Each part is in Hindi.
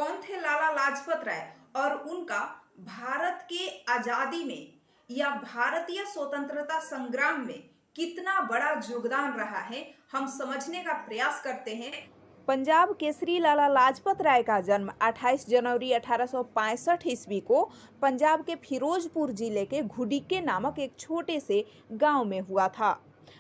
कौन थे लाला लाजपत राय और उनका भारत के आजादी में या भारतीय स्वतंत्रता संग्राम में कितना बड़ा योगदान रहा है, हम समझने का प्रयास करते हैं। पंजाब केसरी लाला लाजपत राय का जन्म 28 जनवरी 1865 ईस्वी को पंजाब के फिरोजपुर जिले के घुडिके नामक एक छोटे से गांव में हुआ था।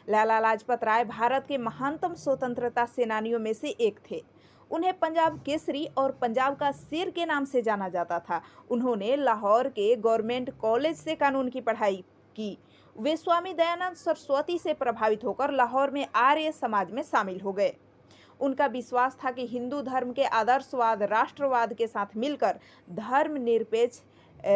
लाला लाजपत राय भारत के महानतम स्वतंत्रता सेनानियों में से एक थे। उन्हें पंजाब केसरी और पंजाब का शेर के नाम से जाना जाता था। उन्होंने लाहौर के गवर्नमेंट कॉलेज से कानून की पढ़ाई की। वे स्वामी दयानंद सरस्वती से प्रभावित होकर लाहौर में आर्य समाज में शामिल हो गए। उनका विश्वास था कि हिंदू धर्म के आदर्शवाद राष्ट्रवाद के साथ मिलकर धर्मनिरपेक्ष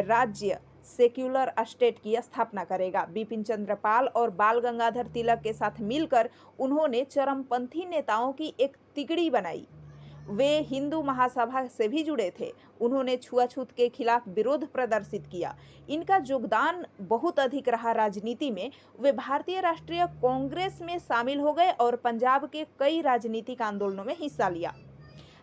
राज्य सेक्युलर स्टेट की स्थापना करेगा। बिपिन चंद्र पाल और बाल गंगाधर तिलक के साथ मिलकर उन्होंने चरमपंथी नेताओं की एक तिगड़ी बनाई। वे हिंदू महासभा से भी जुड़े थे। उन्होंने छुआछूत के खिलाफ विरोध प्रदर्शित किया। इनका योगदान बहुत अधिक रहा राजनीति में। वे भारतीय राष्ट्रीय कांग्रेस में शामिल हो गए और पंजाब के कई राजनीतिक आंदोलनों में हिस्सा लिया।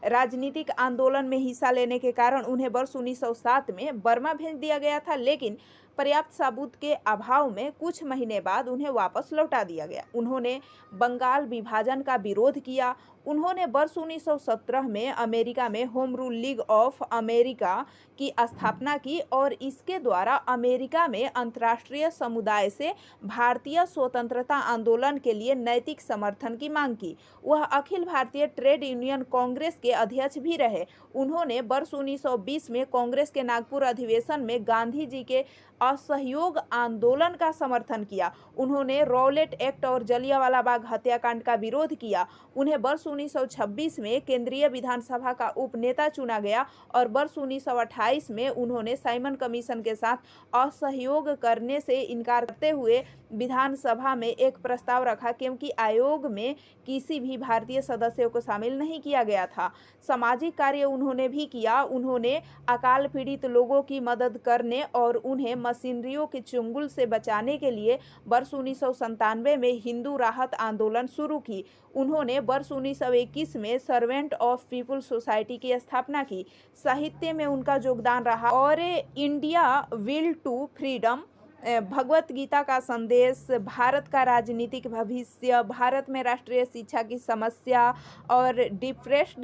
राजनीतिक आंदोलन में हिस्सा लेने के कारण उन्हें वर्ष 1907 में बर्मा भेज दिया गया था, लेकिन पर्याप्त सबूत के अभाव में कुछ महीने बाद उन्हें वापस लौटा दिया गया। उन्होंने बंगाल विभाजन का विरोध किया। उन्होंने वर्ष 1917 में अमेरिका में home rule league of America की स्थापना की और इसके द्वारा अमेरिका में अंतर्राष्ट्रीय समुदाय से भारतीय स्वतंत्रता आंदोलन के लिए नैतिक समर्थन की मांग की। वह अखिल भारतीय ट्रेड यूनियन कांग्रेस के अध्यक्ष भी रहे। उन्होंने वर्ष 1920 में कांग्रेस के नागपुर अधिवेशन में गांधी जी के असहयोग आंदोलन का समर्थन किया। उन्होंने रॉलेट एक्ट और जलियांवाला बाग हत्याकांड का विरोध किया। उन्हें वर्ष 1926 में केंद्रीय विधानसभा का उपनेता चुना गया और वर्ष 1928 में उन्होंने साइमन कमीशन के साथ असहयोग करने से इनकार करते हुए विधानसभा में एक प्रस्ताव रखा, क्योंकि आयोग में किसी भी भारतीय सदस्य को शामिल नहीं किया गया था। सामाजिक कार्य उन्होंने भी किया। उन्होंने अकाल पीड़ित लोगों की मदद करने और उन्हें मशीनरियों के चंगुल से बचाने के लिए वर्ष 1997 में हिंदू राहत आंदोलन शुरू की। उन्होंने वर्ष 1921 में सर्वेंट ऑफ पीपुल सोसाइटी की स्थापना की। साहित्य में उनका योगदान रहा और India will to freedom, Bhagavad Gita का संदेश, भारत का राजनीतिक भविष्य, भारत में राष्ट्रीय शिक्षा की समस्या और डिप्रेस्ड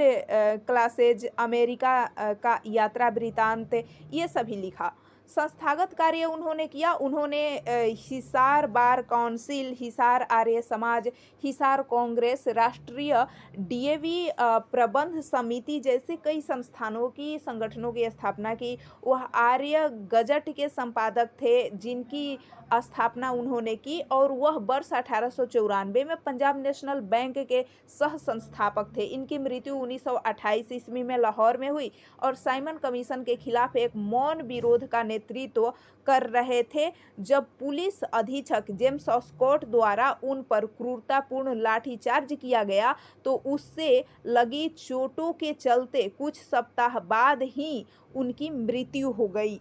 क्लासेज, अमेरिका का यात्रा वृतांत, ये सभी लिखा। संस्थागत कार्य उन्होंने किया। उन्होंने हिसार बार काउंसिल, हिसार आर्य समाज, हिसार कांग्रेस, राष्ट्रीय डीएवी प्रबंध समिति जैसे कई संगठनों की स्थापना की। वह आर्य गजट के संपादक थे जिनकी स्थापना उन्होंने की और वह वर्ष 1894 में पंजाब नेशनल बैंक के सह संस्थापक थे। इनकी मृत्यु 1928 ईस्वी में लाहौर में हुई और साइमन कमीशन के खिलाफ एक मौन विरोध का नेतृत्व कर रहे थे, जब पुलिस अधीक्षक जेम्स स्कॉट द्वारा उन पर क्रूरतापूर्ण लाठीचार्ज किया गया, तो उससे लगी चोटों के चलते कुछ सप्ताह बाद ही उनकी मृत्यु हो गई।